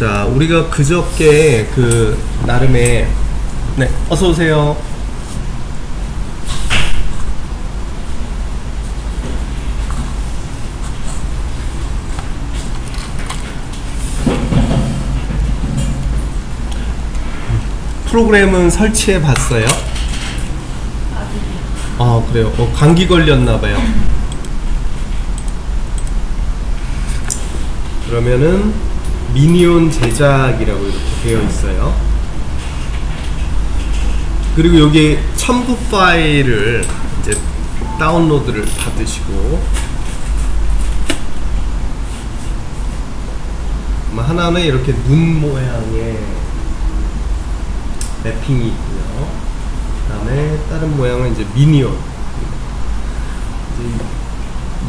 자, 우리가 그저께 그 나름의 네, 어서 오세요. 프로그램은 설치해 봤어요? 아, 그래요. 감기 걸렸나 봐요. 그러면은 미니온 제작이라고 이렇게 되어 있어요. 그리고 여기 첨부 파일을 이제 다운로드를 받으시고, 하나는 이렇게 눈 모양의 맵핑이 있고요. 그 다음에 다른 모양은 이제 미니온.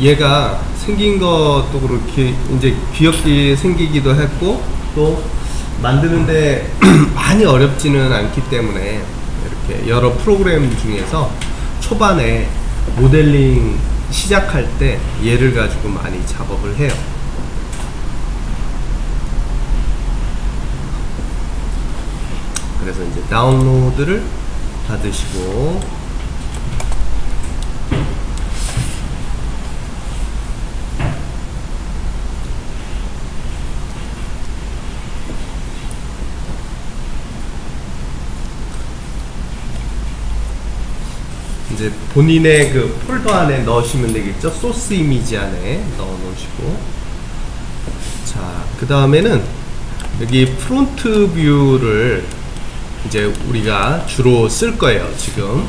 얘가 생긴 것도 그렇게 이제 귀엽게 생기기도 했고, 또 만드는데 많이 어렵지는 않기 때문에 이렇게 여러 프로그램 중에서 초반에 모델링 시작할 때 얘를 가지고 많이 작업을 해요. 그래서 이제 다운로드를 받으시고, 이제 본인의 그 폴더 안에 넣으시면 되겠죠. 소스 이미지 안에 넣어 놓으시고, 자, 그 다음에는 여기 프론트 뷰를 이제 우리가 주로 쓸 거예요, 지금.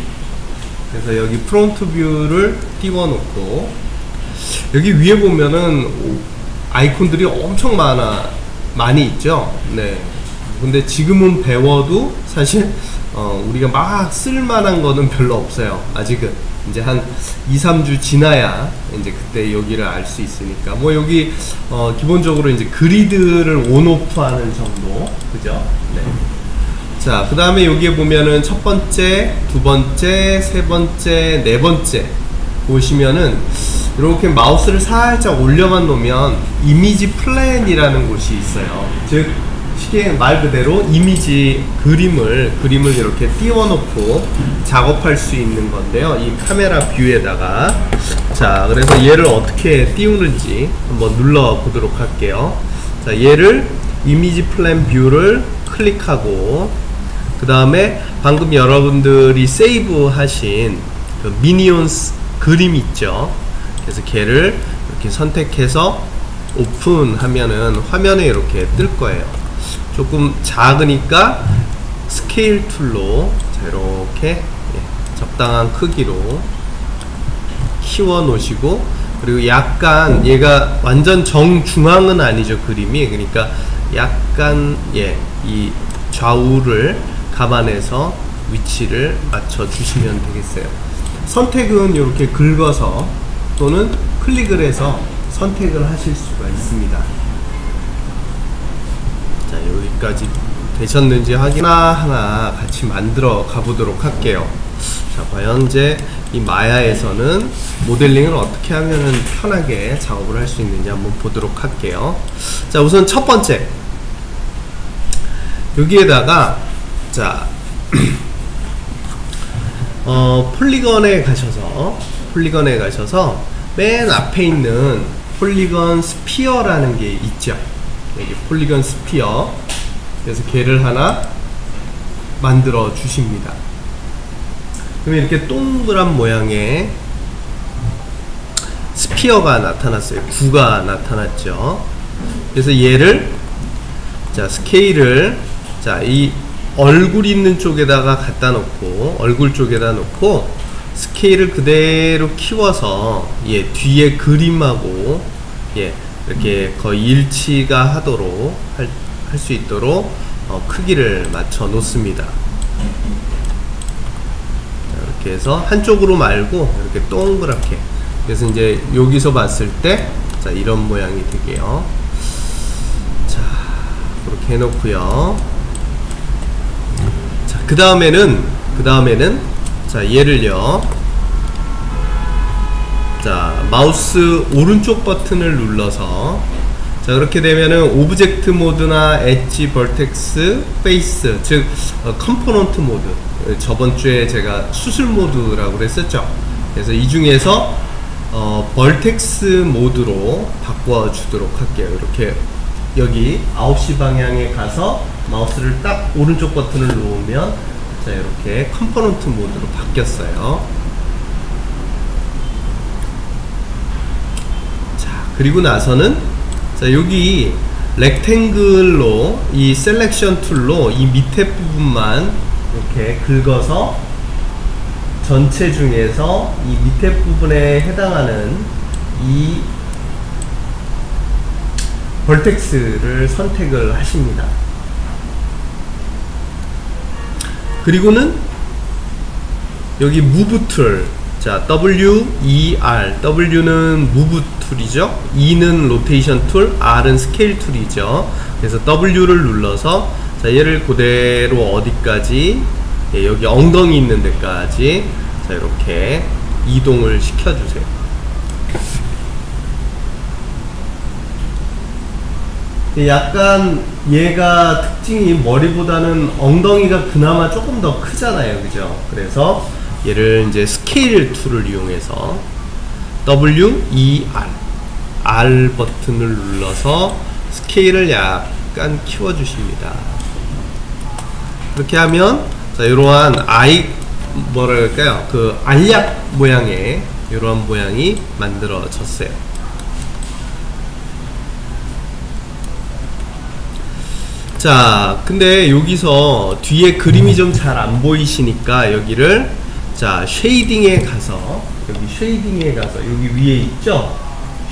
그래서 여기 프론트 뷰를 띄워 놓고, 여기 위에 보면은 아이콘들이 엄청 많이 있죠. 네. 근데 지금은 배워도 사실 우리가 막 쓸만한 거는 별로 없어요. 아직은 이제 한 2-3주 지나야 이제 그때 여기를 알 수 있으니까, 뭐 여기 기본적으로 이제 그리드를 온오프 하는 정도, 그죠? 네. 자, 그 다음에 여기에 보면은 첫 번째, 두 번째, 세 번째, 네 번째 보시면은 이렇게 마우스를 살짝 올려만 놓으면 이미지 플랜이라는 곳이 있어요. 즉 쉽게 말 그대로 이미지 그림을 이렇게 띄워놓고 작업할 수 있는 건데요. 이 카메라 뷰에다가, 자, 그래서 얘를 어떻게 띄우는지 한번 눌러 보도록 할게요. 자, 얘를 이미지 플랜 뷰를 클릭하고, 그 다음에 방금 여러분들이 세이브 하신 그 미니온스 그림 있죠. 그래서 걔를 이렇게 선택해서 오픈하면은 화면에 이렇게 뜰 거예요. 조금 작으니까 스케일 툴로 자, 이렇게 적당한 크기로 키워 놓으시고, 그리고 약간 얘가 완전 정중앙은 아니죠, 그림이. 그러니까 약간 이 좌우를 감안해서 위치를 맞춰 주시면 되겠어요. 선택은 이렇게 긁어서 또는 클릭을 해서 선택을 하실 수가 있습니다. 자, 여기까지 되셨는지 하나하나 같이 만들어 가보도록 할게요. 자, 과연 이제 이 마야에서는 모델링을 어떻게 하면 편하게 작업을 할 수 있는지 한번 보도록 할게요. 자, 우선 첫 번째, 여기에다가, 자, 폴리건에 가셔서 맨 앞에 있는 폴리건 스피어라는 게 있죠. 여기 폴리건 스피어. 그래서 걔를 하나 만들어 주십니다. 그러면 이렇게 동그란 모양의 스피어가 나타났어요. 구가 나타났죠. 그래서 얘를, 자, 스케일을, 자, 이 얼굴 있는 쪽에다가 갖다 놓고, 얼굴 쪽에다 놓고 스케일을 그대로 키워서 뒤에 그림하고 이렇게 거의 일치가 하도록 할 수 있도록 크기를 맞춰 놓습니다. 자, 이렇게 해서 한쪽으로 말고 이렇게 동그랗게, 그래서 이제 여기서 봤을 때, 자, 이런 모양이 되게요. 자, 그렇게 해놓고요. 자, 그 다음에는 자, 얘를요, 자, 마우스 오른쪽 버튼을 눌러서 자, 그렇게 되면은 오브젝트 모드나 엣지, 버텍스, 페이스, 즉 컴포넌트 모드, 저번 주에 제가 수술 모드라고 그랬었죠. 그래서 이 중에서 벌텍스 모드로 바꿔주도록 할게요. 이렇게 여기 9시 방향에 가서 마우스를 딱 오른쪽 버튼을 놓으면 자, 이렇게 컴포넌트 모드로 바뀌었어요. 자, 그리고 나서는 자, 여기 렉탱글로 이 셀렉션 툴로 이 밑에 부분만 이렇게 긁어서 전체 중에서 이 밑에 부분에 해당하는 이 벌텍스를 선택을 하십니다. 그리고는 여기 무브 툴, 자, W, E, R, W는 무브 툴이죠. E는 로테이션 툴, R은 스케일 툴이죠. 그래서 W를 눌러서 자, 얘를 그대로 어디까지, 예, 여기 엉덩이 있는 데까지 자, 이렇게 이동을 시켜주세요. 약간 얘가 특징이 머리보다는 엉덩이가 그나마 조금 더 크잖아요, 그죠? 그래서 얘를 이제 스케일 툴을 이용해서 W, E, R, R 버튼을 눌러서 스케일을 약간 키워주십니다. 그렇게 하면 자, 이러한 뭐랄까요, 그 알약 모양의 이러한 모양이 만들어졌어요. 자, 근데 여기서 뒤에 그림이 좀 잘 안 보이시니까 여기를 자, 쉐이딩에 가서 여기 쉐이딩에 가서 여기 위에 있죠?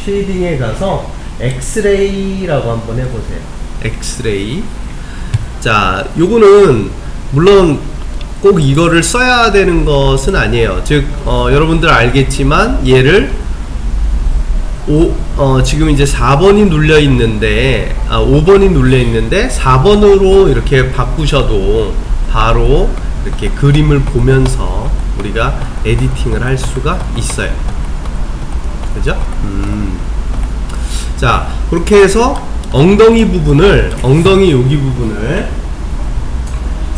쉐이딩에 가서 엑스레이라고 한번 해보세요. 엑스레이. 자, 요거는 물론 꼭 이거를 써야 되는 것은 아니에요. 즉 여러분들 알겠지만 얘를 지금 이제 4번이 눌려 있는데 5번이 눌려 있는데 4번으로 이렇게 바꾸셔도 바로 이렇게 그림을 보면서 우리가 에디팅을 할 수가 있어요. 그죠? 자, 그렇게 해서 엉덩이 여기 부분을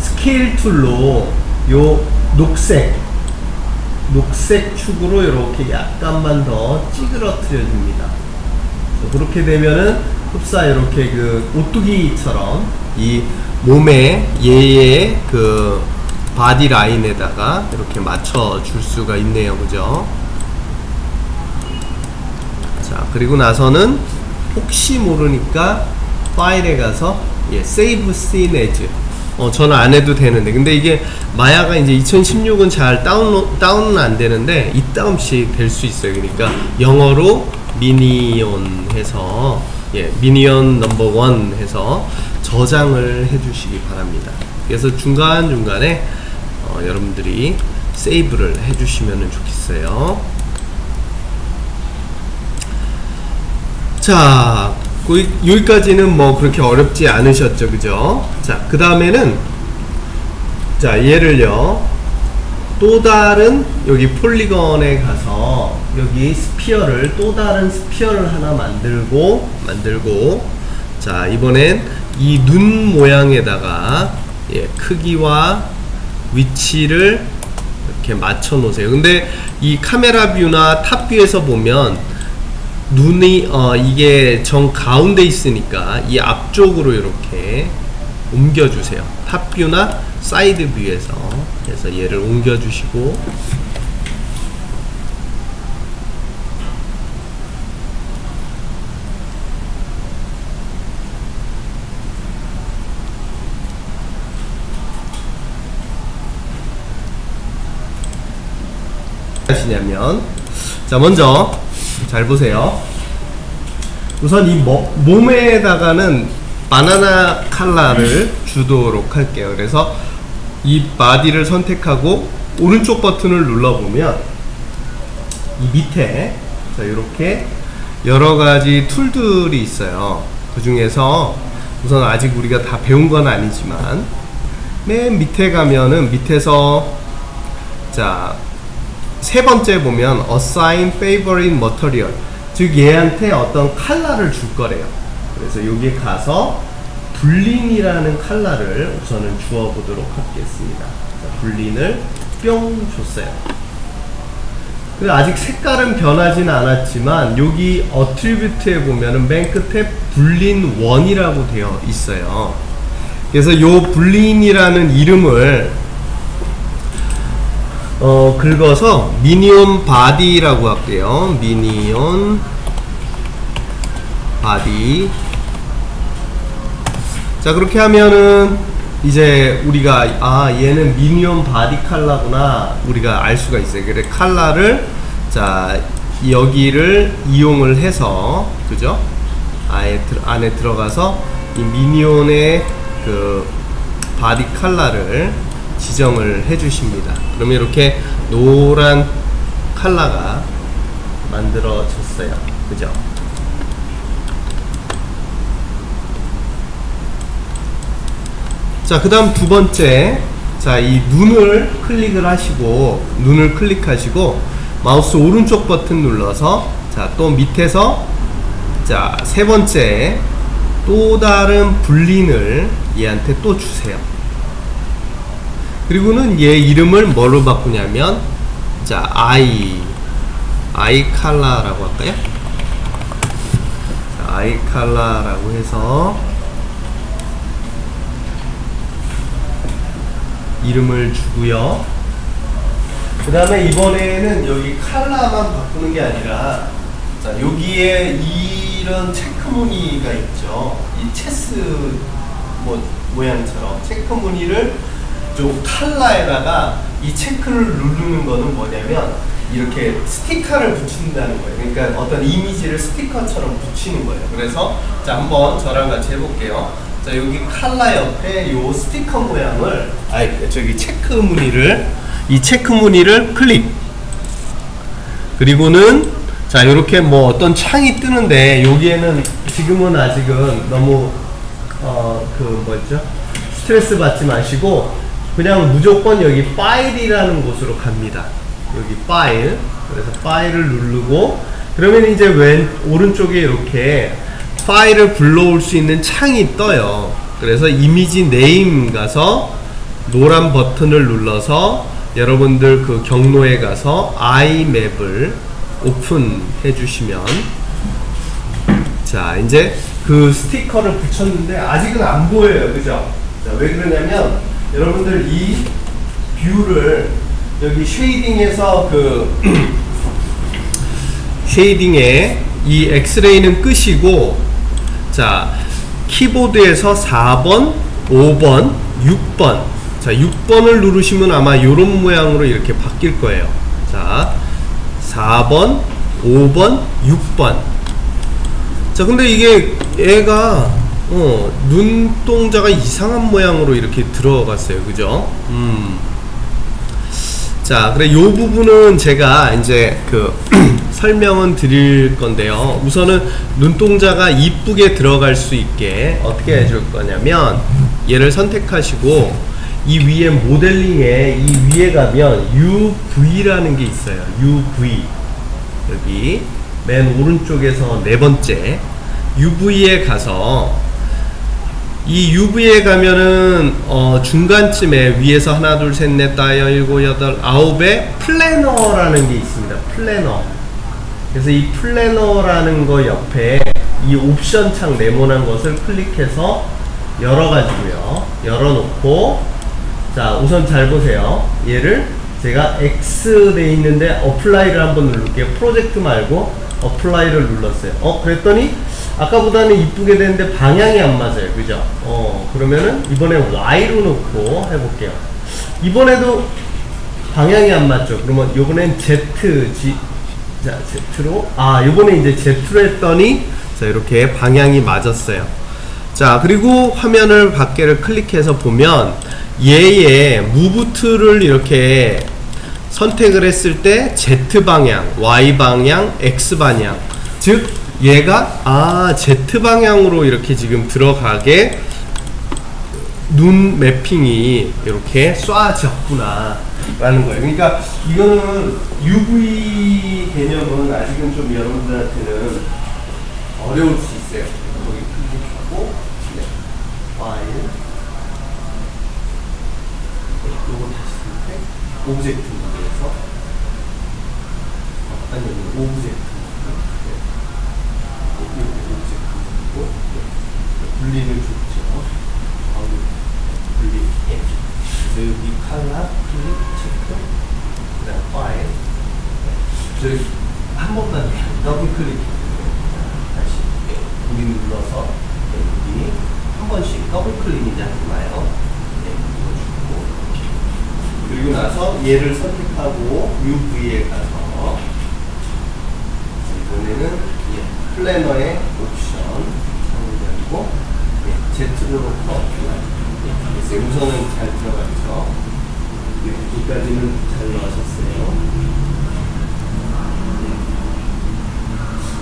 스케일 툴로 요 녹색 축으로 이렇게 약간만 더 찌그러뜨려 줍니다. 그렇게 되면은 흡사 이렇게 그 오뚜기처럼 이 몸에 얘의 그 바디 라인에다가 이렇게 맞춰 줄 수가 있네요. 그죠? 자, 그리고 나서는 혹시 모르니까 파일에 가서 Save Scene As 저는 안 해도 되는데, 근데 이게 마야가 이제 2016은 잘 다운은 안 되는데 이따금씩 될 수 있어요. 그러니까 영어로 미니온 해서 미니온 넘버 1 해서 저장을 해 주시기 바랍니다. 그래서 중간중간에 여러분들이 세이브를 해 주시면 좋겠어요. 자, 여기까지는 뭐 그렇게 어렵지 않으셨죠, 그죠? 자, 그 다음에는 자, 얘를요 또 다른 여기 폴리건에 가서 여기 스피어를 또 다른 스피어를 하나 만들고 자, 이번엔 이 눈 모양에다가 크기와 위치를 이렇게 맞춰 놓으세요. 근데 이 카메라 뷰나 탑 뷰에서 보면 눈이 이게 정 가운데 있으니까 이 앞쪽으로 이렇게 옮겨주세요. 탑 뷰나 사이드 뷰에서. 그래서 얘를 옮겨주시고 하시냐면, 자, 먼저 잘 보세요. 우선 이 몸에다가는 바나나 컬러를 주도록 할게요. 그래서 이 바디를 선택하고 오른쪽 버튼을 눌러보면 이 밑에 자, 이렇게 여러가지 툴들이 있어요. 그 중에서 우선 아직 우리가 다 배운 건 아니지만 맨 밑에 가면은 밑에서 자, 세 번째 보면 Assign Favorite Material, 즉 얘한테 어떤 컬러를 줄 거래요. 그래서 여기에 가서 불린이라는 컬러를 우선은 주어 보도록 하겠습니다. 자, 불린을 뿅 줬어요. 아직 색깔은 변하지는 않았지만 여기 어트리뷰트에 보면은 맨 끝에 불린 1이라고 되어 있어요. 그래서 요 불린이라는 이름을 긁어서 미니온 바디라고 할게요. 미니온 바디. 자, 그렇게 하면은 이제 우리가 얘는 미니온 바디 컬러구나 우리가 알 수가 있어요. 그래 컬러를 자 여기를 이용을 해서 그죠? 안에 들어가서 이 미니온의 그 바디 컬러를 지정을 해 주십니다. 그러면 이렇게 노란 컬러가 만들어졌어요. 그죠? 자, 그 다음 두 번째, 자, 이 눈을 클릭하시고 마우스 오른쪽 버튼 눌러서 자, 또 밑에서 자, 세 번째 또 다른 불린을 얘한테 또 주세요. 그리고는 얘 이름을 뭐로 바꾸냐면 자, 아이 컬러라고 할까요? 자, 아이 컬러라고 해서 이름을 주고요. 그 다음에 이번에는 여기 컬러만 바꾸는 게 아니라 자, 여기에 이런 체크 무늬가 있죠. 이 체스 모양처럼 체크 무늬를 좀 컬러에다가 이 체크를 누르는 거는 뭐냐면 이렇게 스티커를 붙인다는 거예요. 그러니까 어떤 이미지를 스티커처럼 붙이는 거예요. 그래서 자, 한번 저랑 같이 해볼게요. 자, 여기 컬러 옆에 요 스티커 모양을 저기 체크 무늬를 클릭. 그리고는 자, 요렇게 뭐 어떤 창이 뜨는데 여기에는 지금은 아직은 너무 스트레스 받지 마시고 그냥 무조건 여기 파일이라는 곳으로 갑니다. 여기 파일. 그래서 파일을 누르고 그러면 이제 오른쪽에 이렇게 파일을 불러올 수 있는 창이 떠요. 그래서 이미지 네임 가서 노란 버튼을 눌러서 여러분들 그 경로에 가서 아이맵을 오픈해 주시면 자, 이제 그 스티커를 붙였는데 아직은 안 보여요. 그죠? 자, 왜 그러냐면 여러분들 이 뷰를 여기 쉐이딩에서 쉐이딩에 이 엑스레이는 끄시고 자, 키보드에서 4번, 5번, 6번 자, 6번을 누르시면 아마 요런 모양으로 이렇게 바뀔 거예요. 자, 4번, 5번, 6번 자, 근데 이게 얘가 눈동자가 이상한 모양으로 이렇게 들어갔어요. 그죠? 자, 그래 요 부분은 제가 이제 설명은 드릴 건데요. 우선은 눈동자가 이쁘게 들어갈 수 있게 어떻게 해줄 거냐면 얘를 선택하시고 이 위에 모델링에 이 위에 가면 UV라는 게 있어요. UV 여기 맨 오른쪽에서 네 번째 UV에 가서 이 UV에 가면은 중간쯤에 위에서 하나 둘 셋 넷 다섯 일곱 여덟 아홉에 플래너라는 게 있습니다. 플래너. 그래서 이 플래너라는 거 옆에 이 옵션 창 네모난 것을 클릭해서 열어가지고요. 열어놓고 자, 우선 잘 보세요. 얘를 제가 X 돼 있는데 어플라이를 한번 누를게요. 프로젝트 말고 어플라이를 눌렀어요. 그랬더니 아까보다는 이쁘게 되는데 방향이 안 맞아요. 그죠? 그러면은 이번에 Y로 놓고 해볼게요. 이번에도 방향이 안 맞죠? 그러면 이번엔 Z로 이번에 이제 Z로 했더니 자, 이렇게 방향이 맞았어요. 자, 그리고 화면을 밖에를 클릭해서 보면 얘의 무브트를 이렇게 선택을 했을 때 Z방향, Y방향, X방향 즉 얘가 Z방향으로 이렇게 지금 들어가게 눈 매핑이 이렇게 쏴졌구나 라는 거예요. 그러니까 이거는 UV 개념은 아직은 좀 여러분들한테는 어려울 수 있어요. 거기 하고, 네. 파일. 요거 다시 선택. 오브젝트 모드에서. 아니, 오브젝트 모드. 네. 오브젝트 모드고, 네. 분리를 줬죠. 분리. 예. 그래서 여기 칼라, 클릭, 체크. 그 다음 파일. 네. 저희 한 번만 더블 클릭. 다시. 네. 우리 눌러서. 네. 여기 한 번씩 더블 클릭이지 하지 마요. 네. 눌러주고. 그리고 나서 얘를 선택하고 UV에 가서 이번에는 예, 플래너의 옵션 상호작이고 예, Z로 놓고 예, 우선은 잘 들어가죠. 예, 여기까지는 잘 들어가셨어요.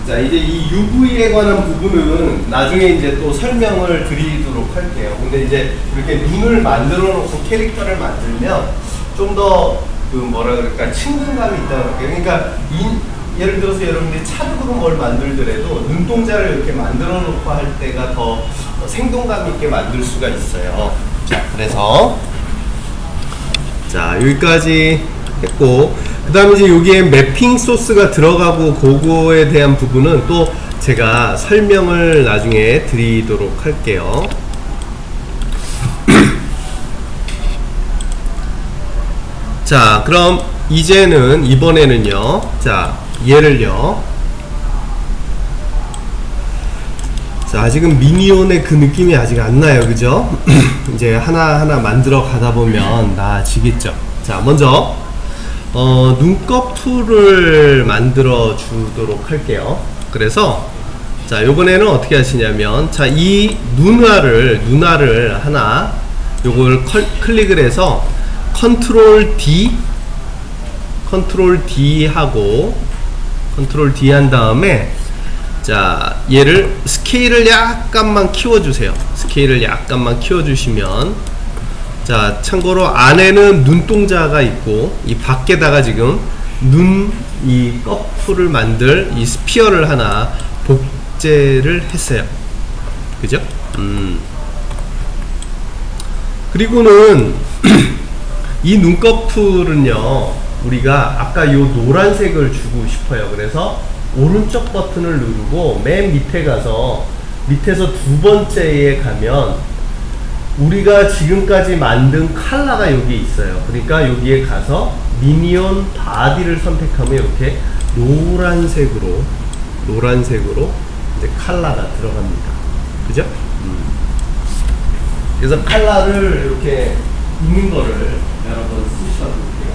자, 이제 이 UV에 관한 부분은 나중에 이제 또 설명을 드리도록 할게요. 근데 이제 이렇게 눈을 만들어 놓고 캐릭터를 만들면 좀 더 그 뭐라 그럴까 친근감이 있다고 할게요. 그러니까 예를 들어서 여러분들이 차적으로 뭘 만들더라도 눈동자를 이렇게 만들어 놓고 할 때가 더 생동감 있게 만들 수가 있어요. 자, 그래서 자, 여기까지 했고 그 다음에 이제 여기에 매핑 소스가 들어가고 그거에 대한 부분은 또 제가 설명을 나중에 드리도록 할게요. 자, 그럼 이제는 이번에는요, 자, 얘를요, 자, 아직은 미니온의 그 느낌이 아직 안 나요, 그죠? 이제 하나하나 만들어 가다 보면 나아지겠죠. 자, 먼저 눈꺼 툴을 만들어 주도록 할게요. 그래서 자, 요번에는 어떻게 하시냐면, 자, 이 눈알을 하나 요걸 클릭을 해서 컨트롤 D 하고 컨트롤 D 한 다음에 자, 얘를 스케일을 약간만 키워주세요. 스케일을 약간만 키워주시면 자, 참고로 안에는 눈동자가 있고 이 밖에다가 지금 이 커프를 만들 이 스피어를 하나 복제를 했어요. 그죠? 그리고는 이 눈꺼풀은요, 우리가 아까 요 노란색을 주고 싶어요. 그래서 오른쪽 버튼을 누르고 맨 밑에 가서 밑에서 두 번째에 가면 우리가 지금까지 만든 컬러가 여기 있어요. 그러니까 여기에 가서 미니온 바디를 선택하면 이렇게 노란색으로 이제 컬러가 들어갑니다. 그죠? 그래서 컬러를 이렇게 있는 거를 여러 번 쓰셔도 돼요.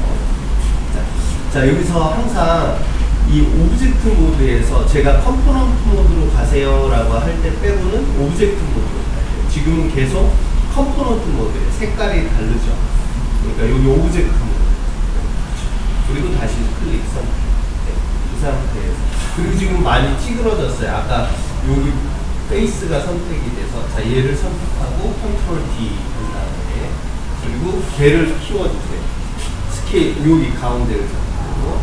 자, 여기서 항상 이 오브젝트 모드에서 제가 컴포넌트 모드로 가세요 라고 할 때 빼고는 오브젝트 모드로 가야 돼요. 지금은 계속 컴포넌트 모드에 색깔이 다르죠. 그러니까 여기 오브젝트 모드. 그리고 다시 클릭 선택. 네, 이 상태에서. 그리고 지금 많이 찌그러졌어요. 아까 여기 페이스가 선택이 돼서 자, 얘를 선택하고 컨트롤 D 한 다음에 그리고 걔를 키워주세요. 스케일 여기 가운데를 잡고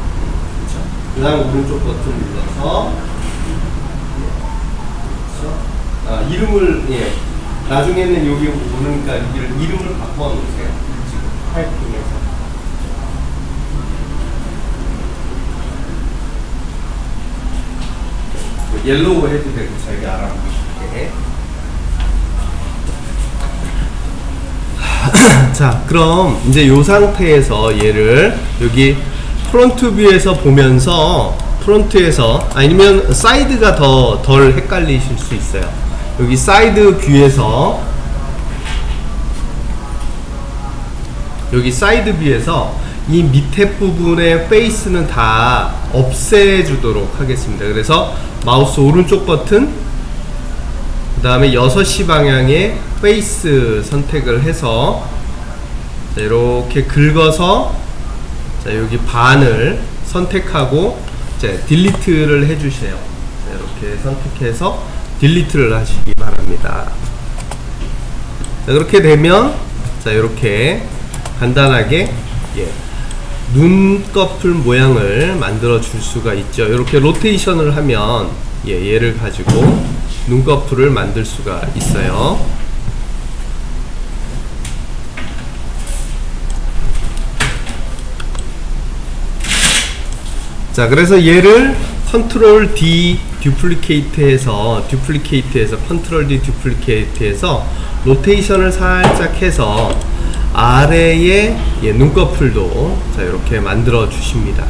그렇죠. 그 다음 오른쪽 버튼 눌러서 그렇죠. 이름을 예. 나중에는 여기 오니까 이름을 바꿔 놓으세요. 지금 타이핑해서. 옐로우 해도 되고 자기가 알아보고 싶게. 자, 그럼 이제 이 상태에서 얘를 여기 프론트 뷰에서 보면서 프론트에서 아니면 사이드가 덜 헷갈리실 수 있어요. 여기 사이드 뷰에서 여기 사이드 뷰에서 이 밑에 부분의 페이스는 다 없애주도록 하겠습니다. 그래서 마우스 오른쪽 버튼 그 다음에 6시 방향의 페이스 선택을 해서 자, 이렇게 긁어서 자, 여기 반을 선택하고 이제 딜리트를 해주세요. 자, 이렇게 선택해서 딜리트를 하시기 바랍니다. 자, 그렇게 되면 자, 이렇게 간단하게 예, 눈꺼풀 모양을 만들어 줄 수가 있죠. 이렇게 로테이션을 하면 얘를 가지고 눈꺼풀을 만들 수가 있어요. 자, 그래서 얘를 컨트롤 D 듀플리케이트해서 컨트롤 D 듀플리케이트해서 로테이션을 살짝 해서 아래에 눈꺼풀도 자 이렇게 만들어 주십니다.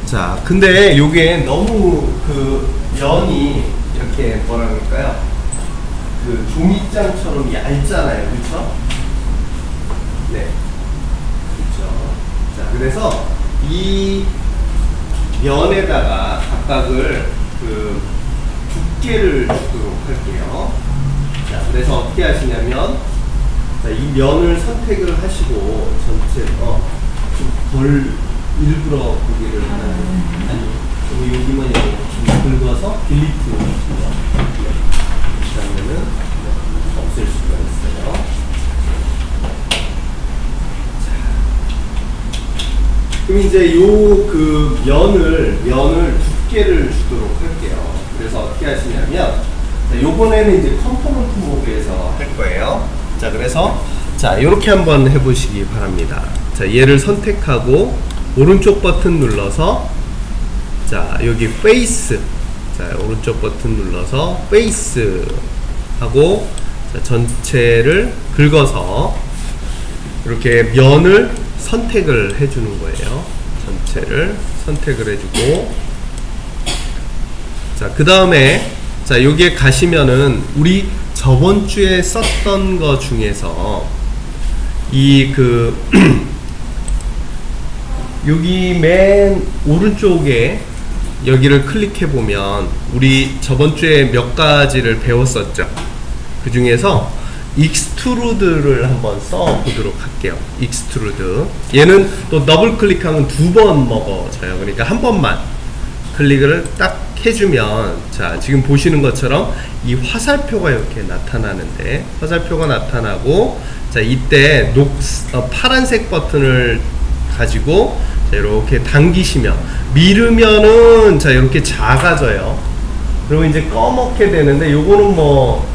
자, 근데 요게 너무 그 면이 이렇게 뭐라 그럴까요? 그 종이장처럼 얇잖아요. 그쵸? 네. 그쵸. 자, 그래서 이 면에다가 각각을 그 두께를 주도록 할게요. 자, 그래서 어떻게 하시냐면, 자, 이 면을 선택을 하시고 전체 좀 일부러 고기를 아니 여기만 좀 긁어서 딜리트 해주시면 그러면은 없앨 수가 있어요. 자, 그럼 이제 요 그 면을 두께를 주도록 할게요. 그래서 어떻게 하시냐면, 자, 요번에는 이제 컴포넌트 모드에서 할 거예요. 자, 그래서 자 요렇게 한번 해보시기 바랍니다. 자, 얘를 선택하고 오른쪽 버튼 눌러서 자 여기 페이스, 자 오른쪽 버튼 눌러서 페이스 하고 자, 전체를 긁어서 이렇게 면을 선택을 해주는 거예요. 전체를 선택을 해주고, 자 그 다음에 자 여기에 가시면은 우리 저번 주에 썼던 거 중에서 이 여기 맨 오른쪽에 여기를 클릭해 보면 우리 저번 주에 몇 가지를 배웠었죠. 그 중에서 익스트루드를 한번 써 보도록 할게요. 익스트루드, 얘는 또 더블 클릭하면 2번 먹어져요. 그러니까 한 번만 클릭을 딱 해주면, 자 지금 보시는 것처럼 이 화살표가 이렇게 나타나는데, 화살표가 나타나고, 자 이때 파란색 버튼을 가지고 자 이렇게 당기시면, 미르면은 자 이렇게 작아져요. 그리고 이제 꺼먹게 되는데, 요거는 뭐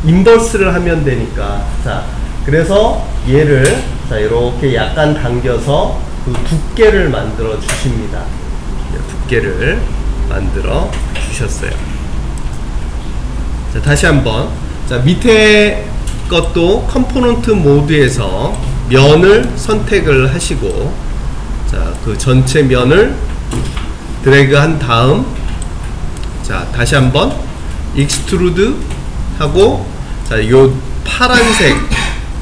인버스를 하면 되니까, 자 그래서 얘를 자 이렇게 약간 당겨서 그 두께를 만들어 주십니다. 두께를 만들어 주셨어요. 자 다시 한번, 자 밑에 것도 컴포넌트 모드에서 면을 선택을 하시고, 자 그 전체 면을 드래그 한 다음, 자 다시 한번 익스트루드 하고, 자 요 파란색,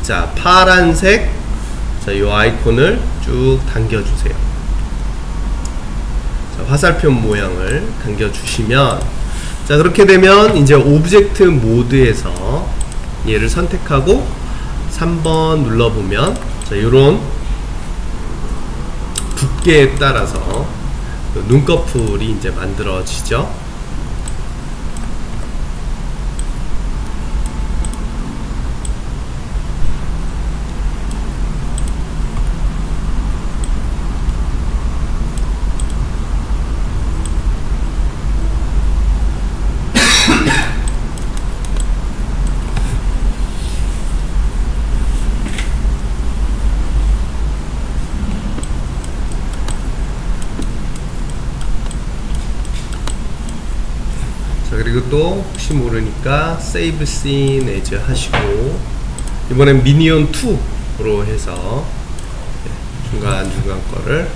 자 파란색, 자 요 아이콘을 쭉 당겨 주세요. 자 화살표 모양을 당겨 주시면, 자 그렇게 되면 이제 오브젝트 모드에서 얘를 선택하고 3번 눌러보면, 자 요런 두께에 따라서 눈꺼풀이 이제 만들어지죠. 그리고 또 혹시 모르니까 세이브 씬 에즈 하시고, 이번엔 미니언 2로 해서 중간중간 거를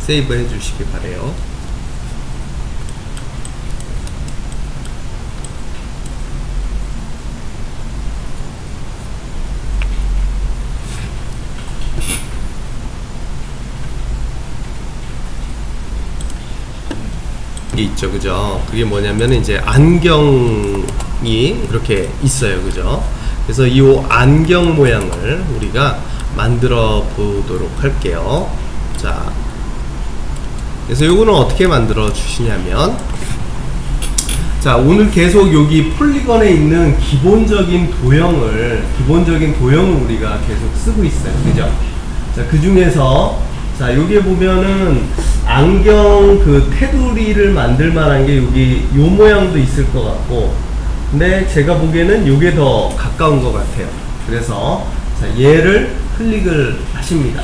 세이브 해 주시기 바래요. 있죠, 그죠? 그게 뭐냐면 이제 안경 이렇게 있어요. 그죠? 그래서 이 안경 모양을 우리가 만들어 보도록 할게요. 자, 그래서 요거는 어떻게 만들어 주시냐면, 자, 오늘 계속 여기 폴리건에 있는 기본적인 도형을 우리가 계속 쓰고 있어요. 그죠? 자, 그 중에서, 자, 여기에 보면은 안경 그 테두리를 만들 만한 게 여기 요 모양도 있을 것 같고, 근데 제가 보기에는 요게 더 가까운 것 같아요. 그래서, 자, 얘를 클릭을 하십니다.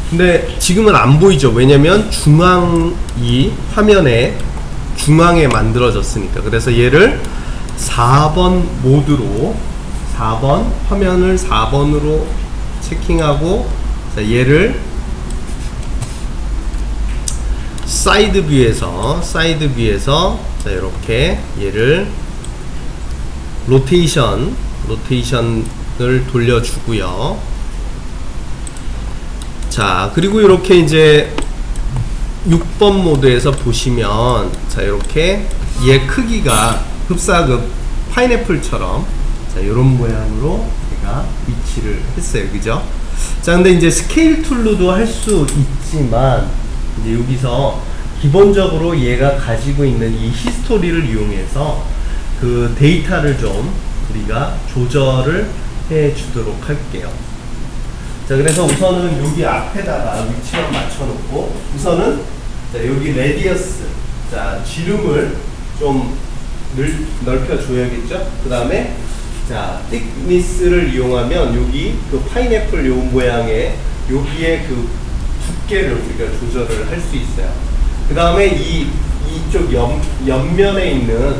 근데 지금은 안 보이죠. 왜냐면 중앙이 화면에 중앙에 만들어졌으니까. 그래서 얘를 4번 모드로, 4번 화면을 4번으로 체킹하고, 자, 얘를 사이드 뷰에서 자, 이렇게 얘를 로테이션을 돌려주고요. 자, 그리고 이렇게 이제 6번 모드에서 보시면, 자, 이렇게 얘 크기가 흡사급 파인애플처럼, 자, 요런 모양으로 제가 위치를 했어요. 그죠? 자, 근데 이제 스케일 툴로도 할 수 있지만, 이제 여기서 기본적으로 얘가 가지고 있는 이 히스토리를 이용해서 그 데이터를 좀 우리가 조절을 해 주도록 할게요. 자, 그래서 우선은 여기 앞에다가 위치만 맞춰놓고, 우선은, 자, 여기 레디어스, 자, 지름을 좀 넓혀줘야겠죠? 그 다음에, 자, thickness를 이용하면 여기 그 파인애플 요 모양의 여기에 그 두께를 우리가 조절을 할 수 있어요. 그 다음에 이쪽 옆면에 있는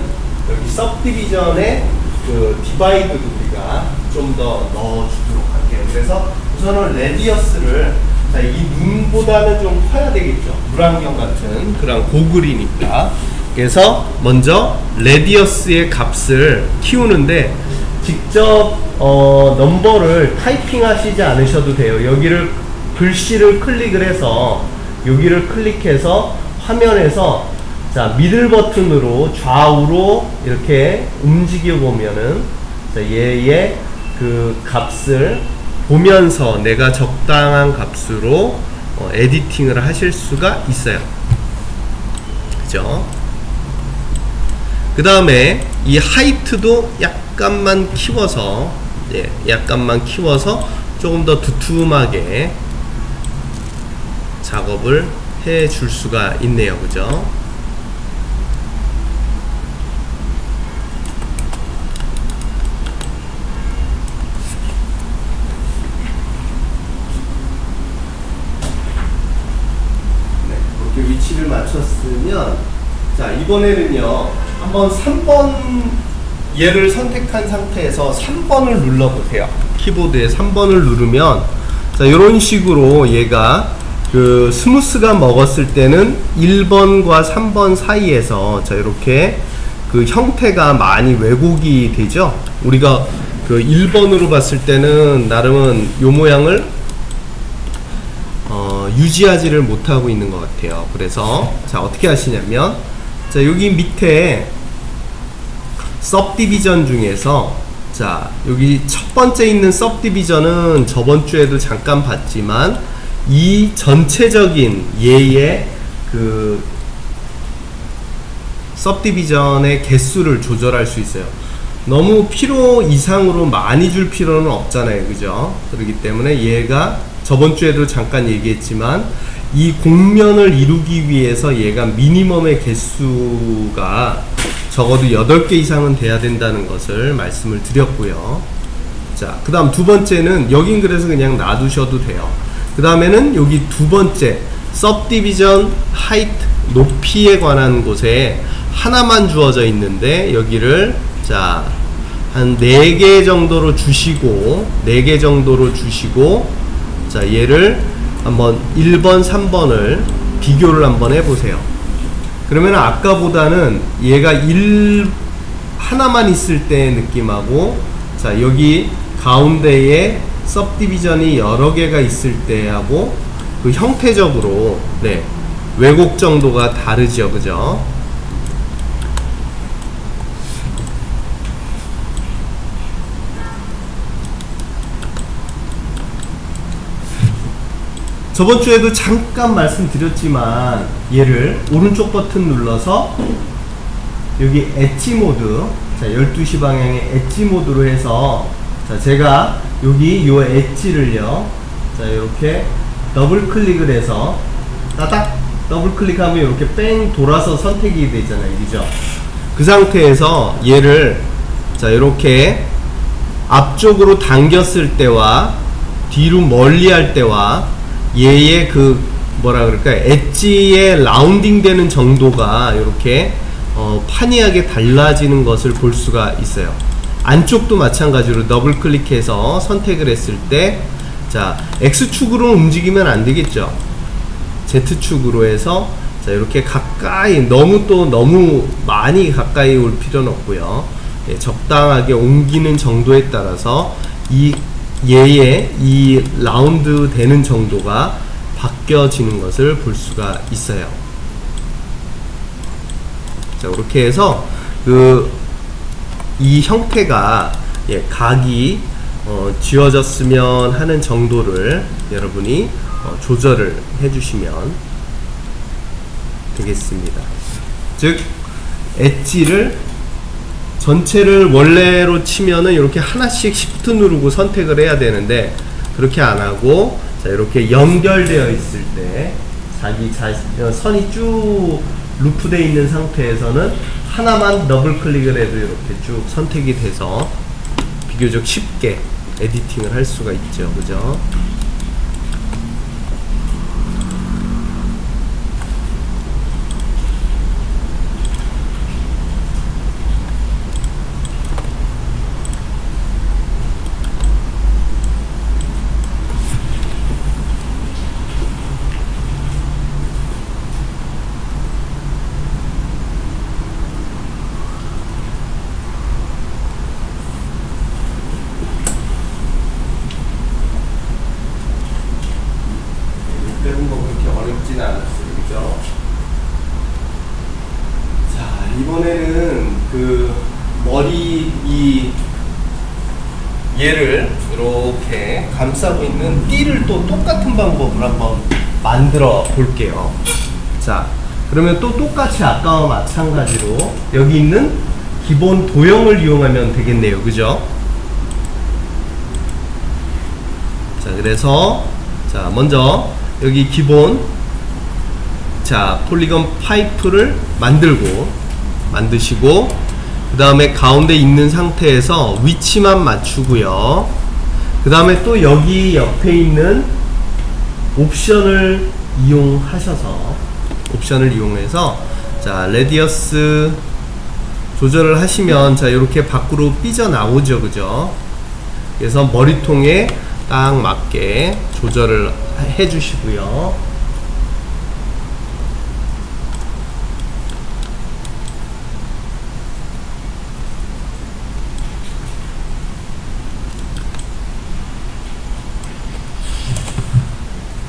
여기 subdivision의 그 디바이드도 우리가 좀 더 넣어주도록 할게요. 그래서 우선은 레디어스를, 자, 이 눈보다는 좀 커야 되겠죠. 물안경 같은 그런 고글이니까. 그래서 먼저 레디어스의 값을 키우는데, 직접 넘버를 타이핑 하시지 않으셔도 돼요. 여기를 글씨를 클릭을 해서 여기를 클릭해서 화면에서, 자, 미들 버튼으로 좌우로 이렇게 움직여 보면은, 자, 얘의 그 값을 보면서 내가 적당한 값으로 에디팅을 하실 수가 있어요. 그죠? 그 다음에 이 하이트도 약간만 키워서, 예, 약간만 키워서 조금 더 두툼하게 작업을 해 줄 수가 있네요. 그죠? 위치를 맞췄으면, 자, 이번에는요 한번 3번 얘를 선택한 상태에서 3번을 눌러보세요. 키보드에 3번을 누르면, 자, 이런 식으로 얘가 그 스무스가 먹었을 때는 1번과 3번 사이에서, 자, 이렇게 그 형태가 많이 왜곡이 되죠. 우리가 그 1번으로 봤을 때는 나름은 요 모양을 유지하지를 못하고 있는 것 같아요. 그래서, 자, 어떻게 하시냐면, 자, 여기 밑에 subdivision 중에서, 자, 여기 첫 번째 있는 subdivision은 저번 주에도 잠깐 봤지만, 이 전체적인 얘의 그 subdivision의 개수를 조절할 수 있어요. 너무 필요 이상으로 많이 줄 필요는 없잖아요. 그죠? 그렇기 때문에 얘가 저번 주에도 잠깐 얘기했지만, 이 공면을 이루기 위해서 얘가 미니멈의 개수가 적어도 8개 이상은 돼야 된다는 것을 말씀을 드렸고요. 자, 그 다음 두 번째는, 여긴 그래서 그냥 놔두셔도 돼요. 그 다음에는 여기 두 번째 subdivision height, 높이에 관한 곳에 하나만 주어져 있는데, 여기를, 자, 한 4개 정도로 주시고, 4개 정도로 주시고, 자, 얘를 한번 1번, 3번을 비교를 한번 해보세요. 그러면 아까보다는 얘가 하나만 있을 때의 느낌하고, 자, 여기 가운데에 subdivision이 여러 개가 있을 때하고 그 형태적으로, 네, 왜곡 정도가 다르죠. 그죠? 저번 주에도 잠깐 말씀드렸지만 얘를 오른쪽 버튼 눌러서 여기 엣지 모드, 자 12시 방향의 엣지 모드로 해서, 자 제가 여기 요 엣지를요, 자 이렇게 더블 클릭을 해서 따닥 더블 클릭하면 이렇게 뺑 돌아서 선택이 되잖아요, 그죠? 그 상태에서 얘를 자 이렇게 앞쪽으로 당겼을 때와 뒤로 멀리 할 때와 얘의 그 뭐라 그럴까, 엣지의 라운딩 되는 정도가 이렇게 판이하게 달라지는 것을 볼 수가 있어요. 안쪽도 마찬가지로 더블 클릭해서 선택을 했을 때, 자 X축으로 움직이면 안 되겠죠. Z축으로 해서 자 이렇게 가까이, 너무 많이 가까이 올 필요는 없고요. 예, 적당하게 옮기는 정도에 따라서 얘의 이 라운드 되는 정도가 바뀌어지는 것을 볼 수가 있어요. 자 그렇게 해서 이 형태가, 예, 각이 지워졌으면 하는 정도를 여러분이 조절을 해주시면 되겠습니다. 즉 엣지를 전체를 원래로 치면은 이렇게 하나씩 Shift 누르고 선택을 해야 되는데, 그렇게 안 하고 자 이렇게 연결되어 있을 때 선이 쭉 루프되어 있는 상태에서는 하나만 더블 클릭을 해도 이렇게 쭉 선택이 돼서 비교적 쉽게 에디팅을 할 수가 있죠, 그죠? 이번에는 그 머리 얘를 이렇게 감싸고 있는 띠를 또 똑같은 방법으로 한번 만들어 볼게요. 자 그러면 또 똑같이 아까와 마찬가지로 여기 있는 기본 도형을 이용하면 되겠네요, 그죠? 자 그래서 자 먼저 여기 기본, 자 폴리건 파이프를 만드시고 그 다음에 가운데 있는 상태에서 위치만 맞추고요. 그 다음에 또 여기 옆에 있는 옵션을 이용해서 자 레디어스 조절을 하시면 자 이렇게 밖으로 삐져나오죠, 그죠? 그래서 머리통에 딱 맞게 조절을 해 주시고요.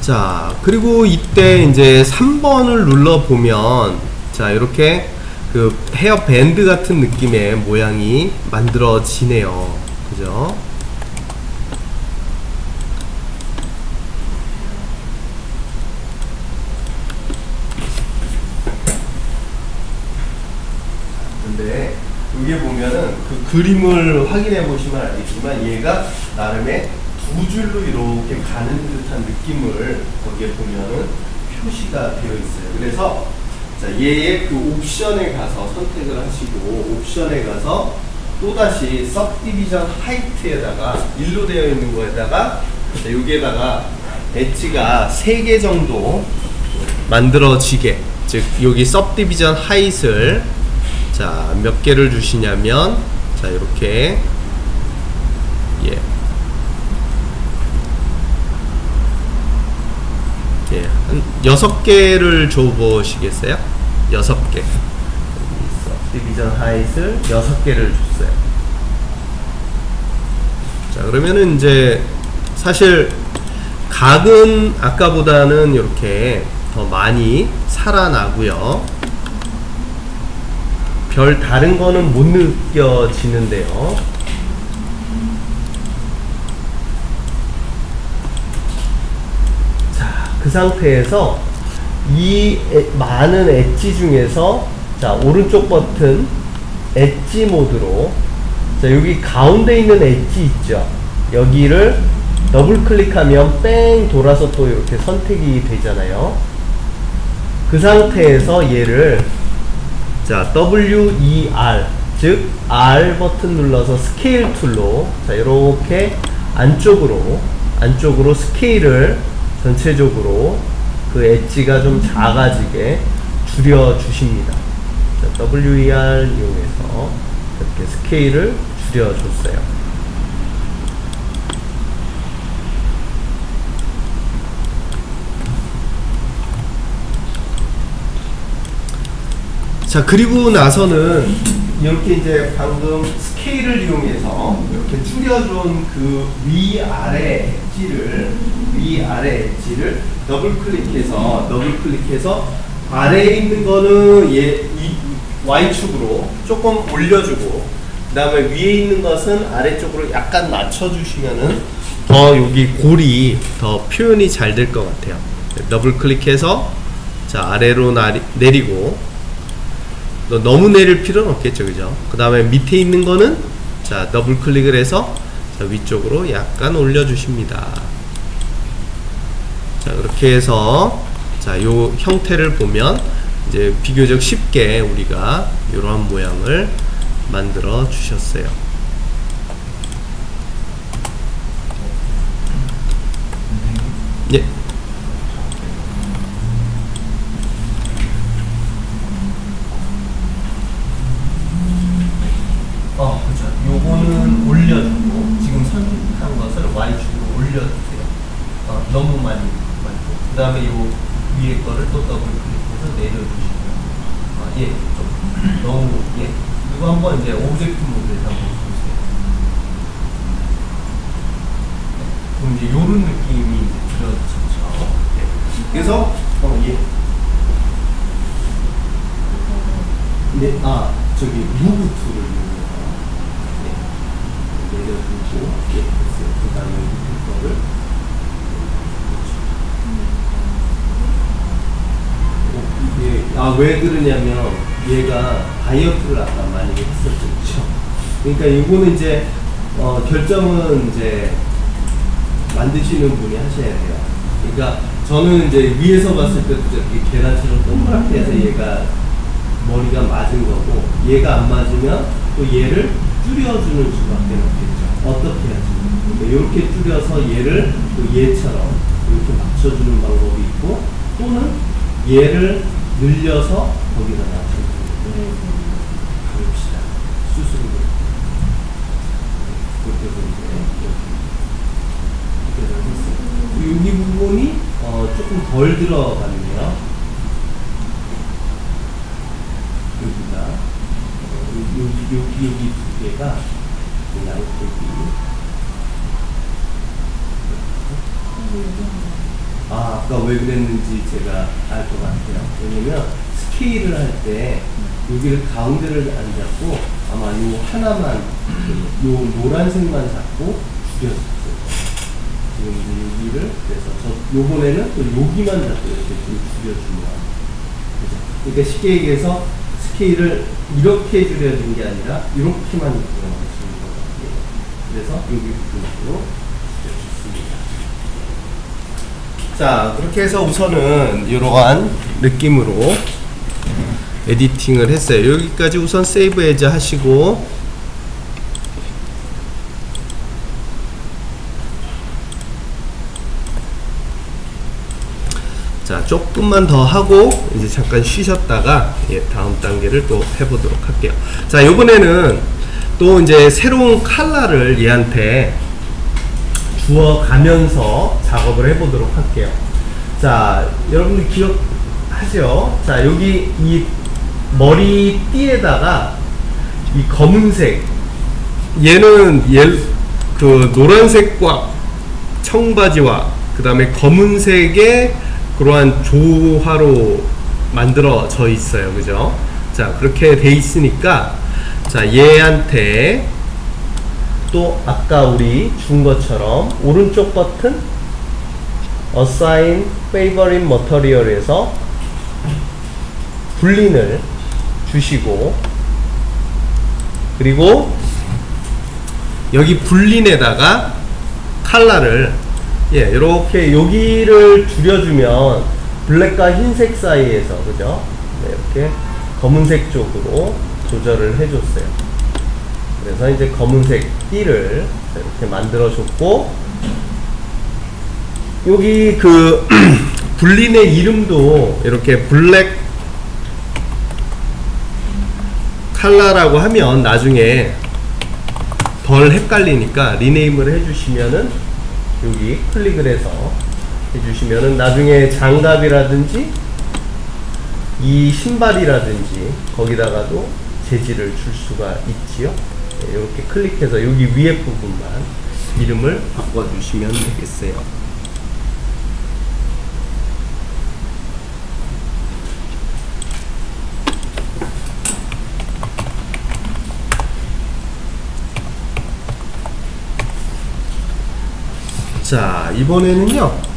자 그리고 이때 이제 3번을 눌러보면 자 이렇게 그 헤어 밴드 같은 느낌의 모양이 만들어지네요, 그죠? 근데 여기 보면은 그 그림을 확인해 보시면 알겠지만 얘가 나름의 두 줄로 이렇게 가는 듯한 느낌을 거기에 보면은 표시가 되어 있어요. 그래서 자 얘의 그 옵션에 가서 선택을 하시고, 옵션에 가서 또다시 Subdivision Height에다가 일로 되어 있는 거에다가 자 여기에다가 엣지가 3개 정도 만들어지게, 즉 여기 Subdivision Height을 자 몇 개를 주시냐면 자 이렇게 한 6개를 줘보시겠어요? 6개. 디비전 하이트를 6개를 줬어요. 자, 그러면은 이제 사실 각은 아까보다는 이렇게 더 많이 살아나고요. 별 다른 거는 못 느껴지는데요. 그 그 상태에서 이 많은 엣지 중에서 자, 오른쪽 버튼 엣지 모드로 자, 여기 가운데 있는 엣지 있죠. 여기를 더블 클릭하면 뺑 돌아서 또 이렇게 선택이 되잖아요. 그 상태에서 얘를 자, WER 즉 R 버튼 눌러서 스케일 툴로 자, 이렇게 안쪽으로 스케일을 전체적으로 그 엣지가 좀 작아지게 줄여 주십니다. 자, WER 이용해서 이렇게 스케일을 줄여 줬어요. 자, 그리고 나서는 이렇게 이제 방금 스케일을 이용해서 이렇게 줄여준 그 위아래 엣지를 더블 클릭해서 아래에 있는 거는 이 Y축으로 조금 올려주고 그 다음에 위에 있는 것은 아래쪽으로 약간 낮춰주시면은 더 여기 골이 더 표현이 잘 될 것 같아요. 더블 클릭해서 자, 아래로 내리고 너무 내릴 필요는 없겠죠, 그죠? 그 다음에 밑에 있는 거는 자, 더블 클릭을 해서 자, 위쪽으로 약간 올려주십니다. 자, 그렇게 해서 자, 요 형태를 보면 이제 비교적 쉽게 우리가 이러한 모양을 만들어 주셨어요. 예. 그렇죠. 요거는 올려주고 지금 선택한 것을 Y축으로 올려주세요. 너무 많이 말고 그 다음에 요 위에 거를 또 더블 클릭해서 내려주시고요. 예, 좀 너무 예. 이거 한번 이제 오브젝트 모드에서 한번 보세요. 그럼 이제 요런 느낌이 이제 들어졌죠. 예. 그래서 예. 네, 저기 무브 툴을 내려두고 예, 그 다음에 밑에 거를 이게 왜 그러냐면 얘가 다이어트를 아까 많이 했었죠, 그렇죠? 그러니까 이거는 이제 결정은 이제 만드시는 분이 하셔야 돼요. 그러니까 저는 이제 위에서 봤을 때도 이렇게 계란처럼 동그랗게 해서 얘가 머리가 맞은 거고 얘가 안 맞으면 또 얘를 줄여주는 수밖에 없겠죠. 어떻게 하지? 그러니까 이렇게 줄여서 얘를 또 얘처럼 이렇게 맞춰주는 방법이 있고 또는 얘를 늘려서 거기다 맞춰주는 그럽시다. 수술로 그렇게 했어요. 여기 부분이 조금 덜 들어갔네요. 여기가 여기 두 개가 양쪽이 아까 왜 그랬는지 제가 알 것 같아요. 왜냐면 스케일을 할 때 여기를 가운데를 안 잡고 아마 요 하나만 요 노란색만 잡고 줄였었어요. 지금 이제 여기를 그래서 요번에는 또 여기만 잡고 이렇게 좀 줄여주면 그죠? 그러니까 쉽게 얘기해서 스케일을 이렇게 줄여준 게 아니라 이렇게만 줄여주는 것 같아요. 그래서 여기 부분으로 줄여줬습니다. 자, 그렇게 해서 우선은 이러한 느낌으로 에디팅을 했어요. 여기까지 우선 세이브 에즈 하시고 자, 조금만 더 하고 이제 잠깐 쉬셨다가 예, 다음 단계를 또 해보도록 할게요. 자, 요번에는 또 이제 새로운 컬러를 얘한테 주어 가면서 작업을 해보도록 할게요. 자, 여러분들 기억하죠? 자, 여기 이 머리띠에다가 이 검은색 얘는 그 노란색과 청바지와 그 다음에 검은색의 그러한 조화로 만들어져 있어요. 그죠? 자, 그렇게 돼 있으니까 자, 얘한테 또 아까 우리 준 것처럼 오른쪽 버튼 assign favorite material에서 불린을 주시고, 그리고 여기 불린에다가 컬러를 이렇게 여기를 줄여주면 블랙과 흰색 사이에서, 그죠? 네, 이렇게 검은색 쪽으로 조절을 해줬어요. 그래서 이제 검은색 띠를 이렇게 만들어줬고, 여기 그 불린의 이름도 이렇게 블랙 컬러라고 하면 나중에 덜 헷갈리니까 리네임을 해주시면은, 여기 클릭을 해서 해주시면은 나중에 장갑이라든지 이 신발이라든지 거기다가도 재질을 줄 수가 있지요. 네, 이렇게 클릭해서 여기 위에 부분만 이름을 바꿔주시면 되겠어요. 자, 이번에는요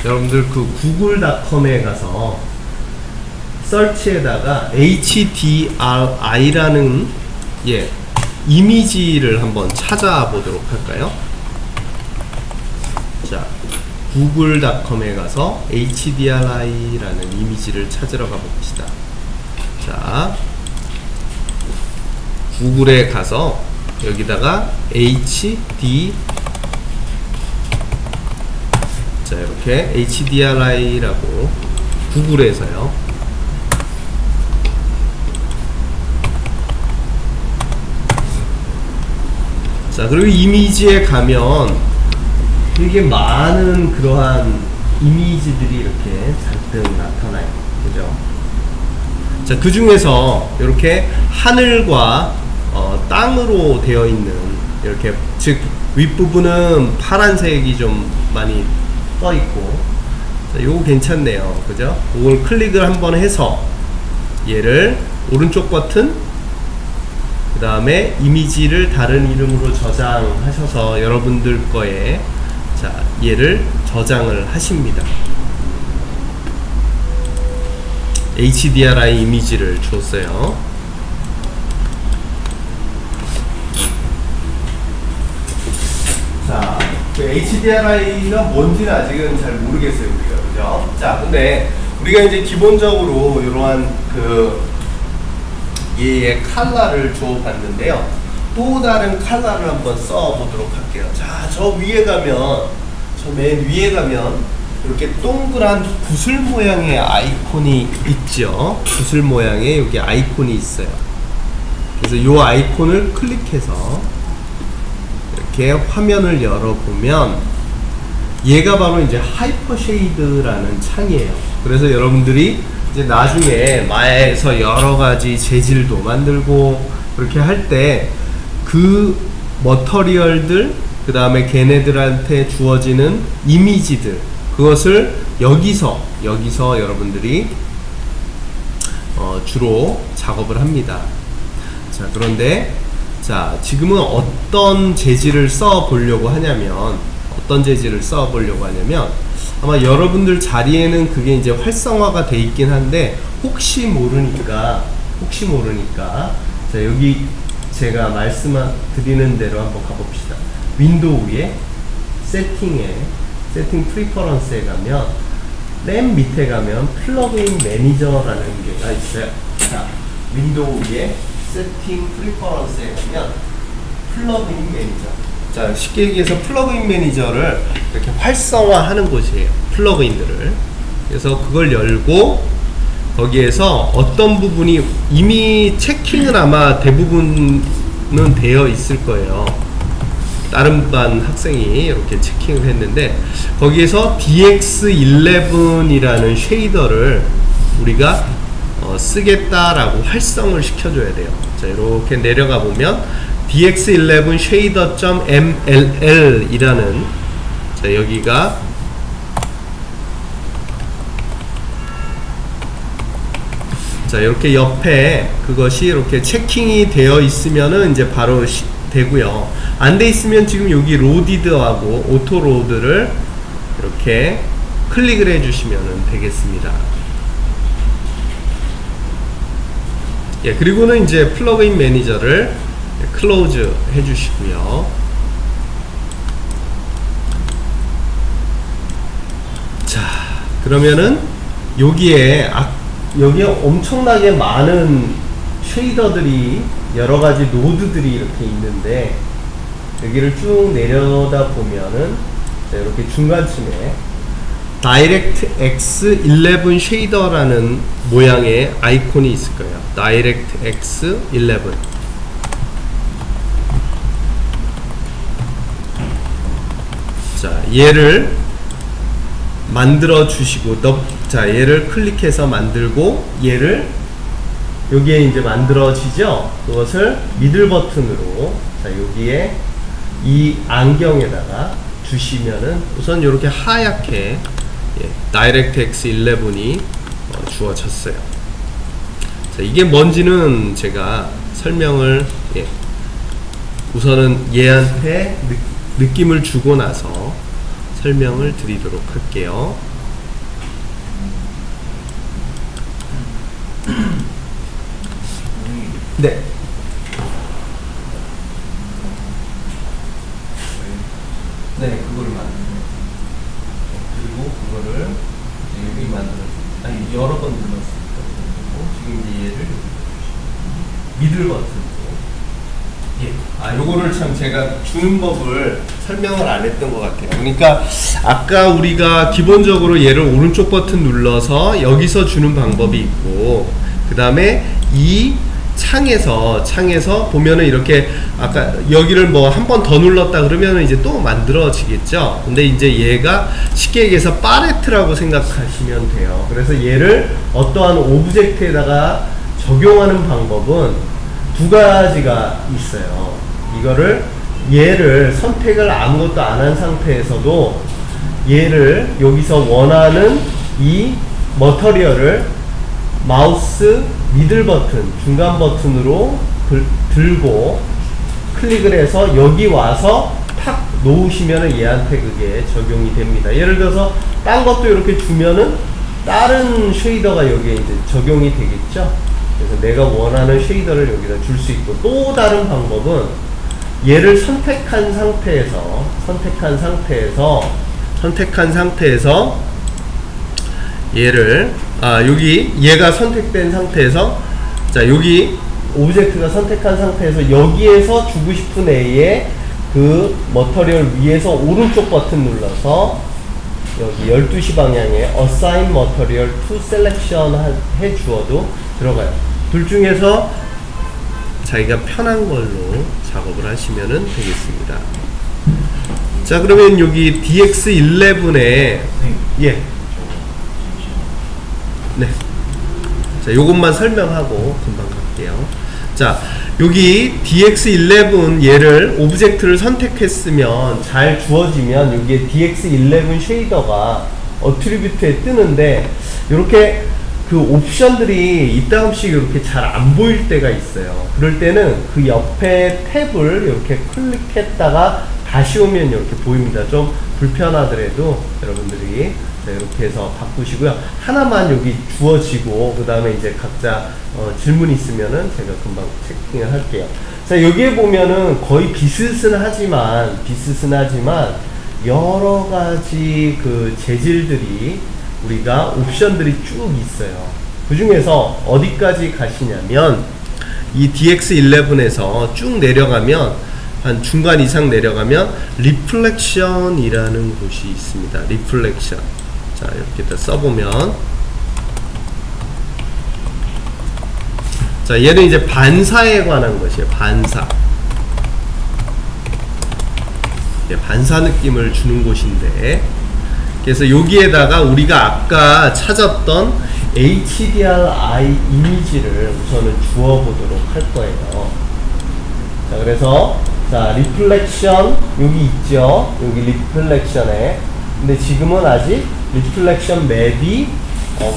여러분들 그 구글닷컴에 가서 서치에다가 HDRI라는 이미지를 한번 찾아보도록 할까요? 자, 구글닷컴에 가서 HDRI라는 이미지를 찾으러 가봅시다. 자, 구글에 가서 여기다가 자, 이렇게 HDRI라고 구글에서요. 자, 그리고 이미지에 가면 되게 많은 그러한 이미지들이 이렇게 잔뜩 나타나요. 그죠? 자, 그 중에서 이렇게 하늘과 땅으로 되어 있는, 이렇게, 즉 윗부분은 파란색이 좀 많이 떠 있고, 자, 요거 괜찮네요. 그죠? 이걸 클릭을 한번 해서 얘를 오른쪽 버튼, 그 다음에 이미지를 다른 이름으로 저장하셔서 여러분들 거에, 자, 얘를 저장을 하십니다. HDRI 이미지를 줬어요. 자, 그 HDRI가 뭔지는 아직은 잘 모르겠어요, 우리가. 그죠? 자, 근데 우리가 이제 기본적으로 이러한 그 얘의 컬러를 줘봤는데요. 또 다른 컬러를 한번 써보도록 할게요. 자, 저 위에 가면, 저 맨 위에 가면 이렇게 동그란 구슬 모양의 아이콘이 있죠. 구슬 모양의 여기 아이콘이 있어요. 그래서 이 아이콘을 클릭해서 이렇게 화면을 열어보면 얘가 바로 이제 하이퍼 쉐이드라는 창이에요. 그래서 여러분들이 이제 나중에 마에서 여러 가지 재질도 만들고 그렇게 할 때 그 머터리얼들, 그 다음에 걔네들한테 주어지는 이미지들, 그것을 여기서 여러분들이 주로 작업을 합니다. 자, 그런데 자, 지금은 어떤 재질을 써 보려고 하냐면 아마 여러분들 자리에는 그게 이제 활성화가 돼 있긴 한데 혹시 모르니까 자, 여기 제가 말씀드리는 대로 한번 가봅시다. 윈도우에 세팅 프리퍼런스에 가면 맨 밑에 가면 플러그인 매니저라는 게가 있어요. 자, 윈도우에 세팅 프리퍼런스에 가면 플러그인 매니저. 자, 쉽게 얘기해서 플러그인 매니저를 이렇게 활성화하는 곳이에요. 플러그인들을. 그래서 그걸 열고 거기에서 어떤 부분이 이미 체킹은 아마 대부분은 되어 있을 거예요. 다른 반 학생이 이렇게 체킹을 했는데 거기에서 DX11이라는 쉐이더를 우리가 쓰겠다라고 활성을 시켜줘야 돼요. 자, 이렇게 내려가 보면 DX11 shader.mll 이라는, 자, 여기가 자, 이렇게 옆에 그것이 이렇게 체킹이 되어 있으면은 이제 바로 되고요. 안 돼 있으면 지금 여기 로디드하고 오토 로드를 이렇게 클릭을 해주시면 되겠습니다. 예, 그리고는 이제 플러그인 매니저를 클로즈 해주시고요. 자, 그러면은 여기에 엄청나게 많은 쉐이더들이 여러가지 노드들이 이렇게 있는데, 여기를 쭉 내려다 보면은 자, 이렇게 중간쯤에 DirectX 11 쉐이더라는 모양의 아이콘이 있을 거예요. DirectX 11. 자, 얘를 만들어 주시고, 자, 얘를 클릭해서 만들고, 얘를 여기에 이제 만들어지죠? 그것을 미들 버튼으로, 자, 여기에 이 안경에다가 주시면은 우선 이렇게 하얗게 DirectX 11이 주어졌어요. 자, 이게 뭔지는 제가 설명을 우선은 얘한테 느낌을 주고 나서 설명을 드리도록 할게요. 네. 네, 그거를 만들어요. 그리고 그거를 여기 만들어요. 아니, 여러 번 눌렀으니까. 지금 이제 얘를 미들 버튼으로. 예. 아, 요거를 참 제가 주는 법을 설명을 안 했던 것 같아요. 그러니까 아까 우리가 기본적으로 얘를 오른쪽 버튼 눌러서 여기서 주는 방법이 있고, 그 다음에 이 창에서 보면은 이렇게 아까 여기를 뭐 한 번 더 눌렀다 그러면은 이제 또 만들어지겠죠. 근데 이제 얘가 쉽게 얘기해서 팔레트라고 생각하시면 돼요. 그래서 얘를 어떠한 오브젝트에다가 적용하는 방법은 두 가지가 있어요. 얘를 선택을 아무것도 안 한 상태에서도 얘를 여기서 원하는 이 머터리얼을 마우스 미들 버튼, 중간 버튼으로 들고 클릭을 해서 여기 와서 탁 놓으시면은 얘한테 그게 적용이 됩니다. 예를 들어서 딴 것도 이렇게 주면은 다른 쉐이더가 여기에 이제 적용이 되겠죠. 그래서 내가 원하는 쉐이더를 여기다 줄 수 있고, 또 다른 방법은 얘를 선택한 상태에서 얘를 여기 얘가 선택된 상태에서, 자, 여기 오브젝트가 선택한 상태에서 여기에서 주고 싶은 애의 그 머터리얼 위에서 오른쪽 버튼 눌러서 여기 12시 방향에 Assign Material to Selection 해 주어도 들어가요. 둘 중에서 자기가 편한 걸로 작업을 하시면 되겠습니다. 자, 그러면 여기 DX11에 네. 자, 요것만 설명하고 금방 갈게요. 자, 여기 DX11 얘를 오브젝트를 선택했으면 잘 주어지면 여기에 DX11 쉐이더가 어트리뷰트에 뜨는데, 이렇게 그 옵션들이 이따금씩 이렇게 잘 안 보일 때가 있어요. 그럴 때는 그 옆에 탭을 이렇게 클릭했다가 다시 오면 이렇게 보입니다. 좀 불편하더라도 여러분들이 이렇게 해서 바꾸시고요. 하나만 여기 주어지고, 그 다음에 이제 각자 질문 있으면은 제가 금방 체킹을 할게요. 자, 여기에 보면은 거의 비슷은 하지만 여러 가지 그 재질들이 우리가 옵션들이 쭉 있어요. 그 중에서 어디까지 가시냐면 이 DX11에서 쭉 내려가면 한 중간 이상 내려가면 리플렉션이라는 곳이 있습니다. 리플렉션. 자, 이렇게 다 써보면, 자, 얘는 이제 반사에 관한 것이에요. 반사. 반사 느낌을 주는 곳인데, 그래서 여기에다가 우리가 아까 찾았던 HDRI 이미지를 우선은 주어보도록 할 거예요. 자, 그래서 자, 리플렉션 여기 있죠. 여기 리플렉션에. 근데 지금은 아직 리플렉션 맵이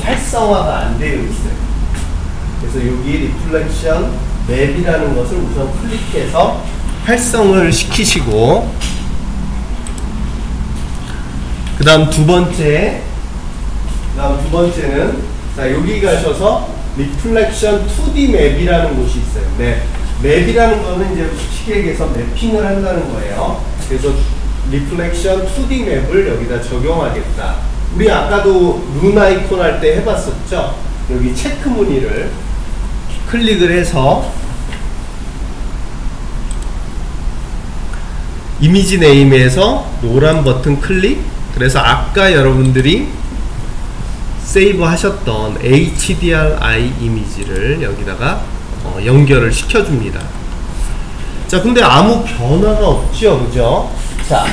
활성화가 안 되어 있어요. 그래서 여기 리플렉션 맵이라는 것을 우선 클릭해서 활성을 시키시고, 그 다음 두 번째는, 자, 여기 가셔서 리플렉션 2D 맵이라는 곳이 있어요. 네. 맵이라는 거는 이제 쉽게 얘기해서 매핑을 한다는 거예요. 그래서 리플렉션 2D 맵을 여기다 적용하겠다. 우리 아까도 룬 아이콘 할 때 해봤었죠? 여기 체크 무늬를 클릭을 해서 이미지 네임에서 노란 버튼 클릭. 그래서 아까 여러분들이 세이브 하셨던 HDRI 이미지를 여기다가 연결을 시켜줍니다. 자, 근데 아무 변화가 없죠, 그죠? 자,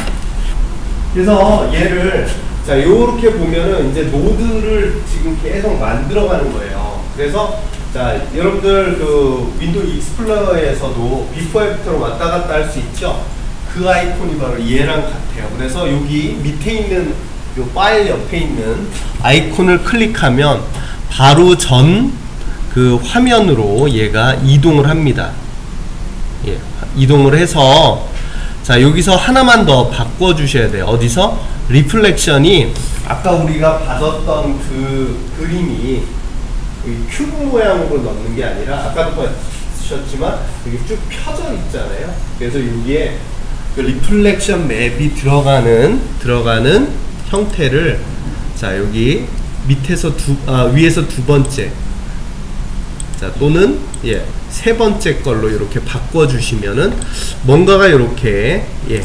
그래서 얘를, 자, 요렇게 보면은 이제 노드를 지금 계속 만들어가는 거예요. 그래서, 자, 여러분들 그 윈도우 익스플로러에서도 비포 애프터로 왔다 갔다 할 수 있죠? 그 아이콘이 바로 얘랑 같아요. 그래서 여기 밑에 있는 요 파일 옆에 있는 아이콘을 클릭하면 바로 전 그 화면으로 얘가 이동을 합니다. 예, 이동을 해서, 자, 여기서 하나만 더 바꿔 주셔야 돼요. 어디서? 리플렉션이 아까 우리가 받았던 그 그림이 큐브 모양으로 넣는 게 아니라, 아까도 보셨지만 여기 쭉 펴져 있잖아요. 그래서 여기에 그 리플렉션 맵이 들어가는 형태를, 자, 여기 밑에서 위에서 두 번째, 자, 또는 예, 세 번째 걸로 이렇게 바꿔 주시면은 뭔가가 이렇게, 예,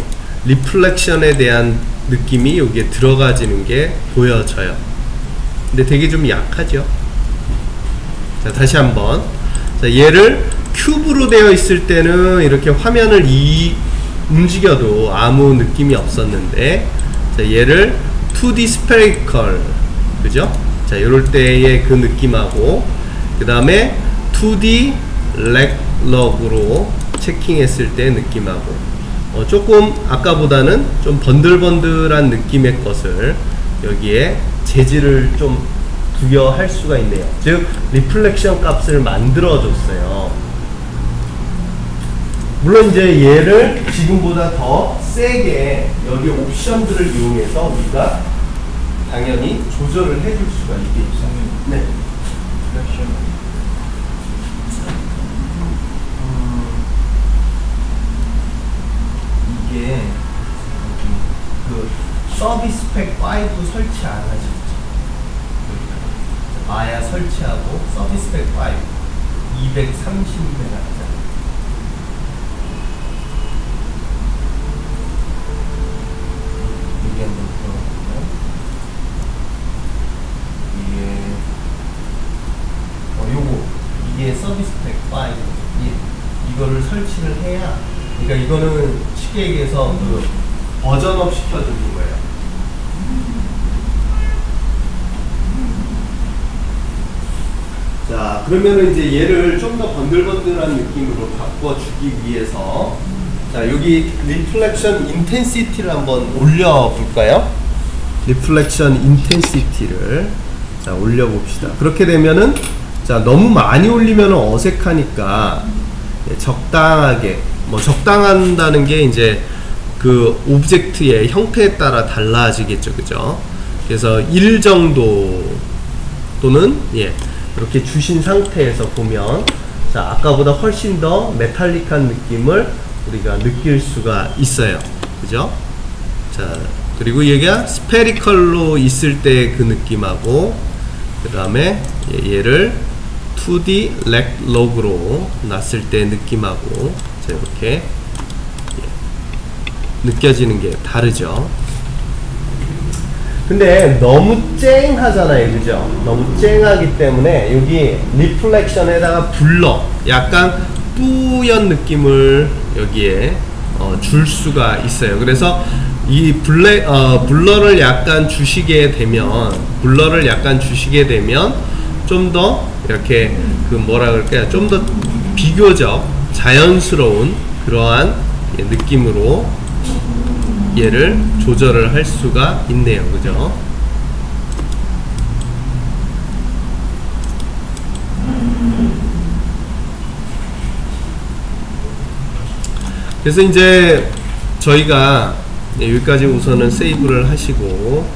리플렉션에 대한 느낌이 여기에 들어가지는 게 보여져요. 근데 되게 좀 약하죠. 자, 다시 한번. 자, 얘를 큐브로 되어 있을 때는 이렇게 화면을 움직여도 아무 느낌이 없었는데, 자, 얘를 2D 스페리컬, 그죠? 자, 이럴 때의 그 느낌하고, 그 다음에 2D 렉럭으로 체킹했을 때 느낌하고, 조금 아까보다는 좀 번들번들한 느낌의 것을 여기에 재질을 좀 부여할 수가 있네요. 즉, 리플렉션 값을 만들어 줬어요. 물론 이제 얘를 지금보다 더 세게 여기 옵션들을 이용해서 우리가 당연히 조절을 해줄 수가 있겠죠. 네. 이게 그 서비스 팩 5 설치 안 하셨죠? 마야 설치하고 서비스 팩 5 230매 나왔잖아요. 여기 한번 들어가보면 이게 서비스 팩 5 이거를 설치를 해야, 그러니까 이거는 쉽게 얘기해서 그 버전업 시켜주는 거예요. 자, 그러면은 이제 얘를 좀 더 번들번들한 느낌으로 바꿔주기 위해서, 자, 여기 리플렉션 인텐시티를 한번 올려볼까요? 리플렉션 인텐시티를, 자, 올려봅시다. 그렇게 되면은, 자, 너무 많이 올리면 어색하니까 적당하게, 뭐 적당한다는 게 이제 그 오브젝트의 형태에 따라 달라지겠죠, 그죠? 그래서 1 정도 또는, 예, 이렇게 주신 상태에서 보면, 자, 아까보다 훨씬 더 메탈릭한 느낌을 우리가 느낄 수가 있어요, 그죠? 자, 그리고 얘가 스페리컬로 있을 때 그 느낌하고, 그 다음에 얘를 2D 렉럭으로 놨을 때 느낌하고, 자, 이렇게 느껴지는 게 다르죠. 근데 너무 쨍하잖아요, 그죠? 너무 쨍하기 때문에 여기 리플렉션에다가 블러, 약간 뿌연 느낌을 여기에 줄 수가 있어요. 그래서 이 블러를 약간 주시게 되면, 좀 더 이렇게 그 뭐라 그럴까요? 좀 더 비교적 자연스러운 그러한 느낌으로 얘를 조절을 할 수가 있네요, 그죠? 그래서 이제 저희가 네, 여기까지 우선은 세이브를 하시고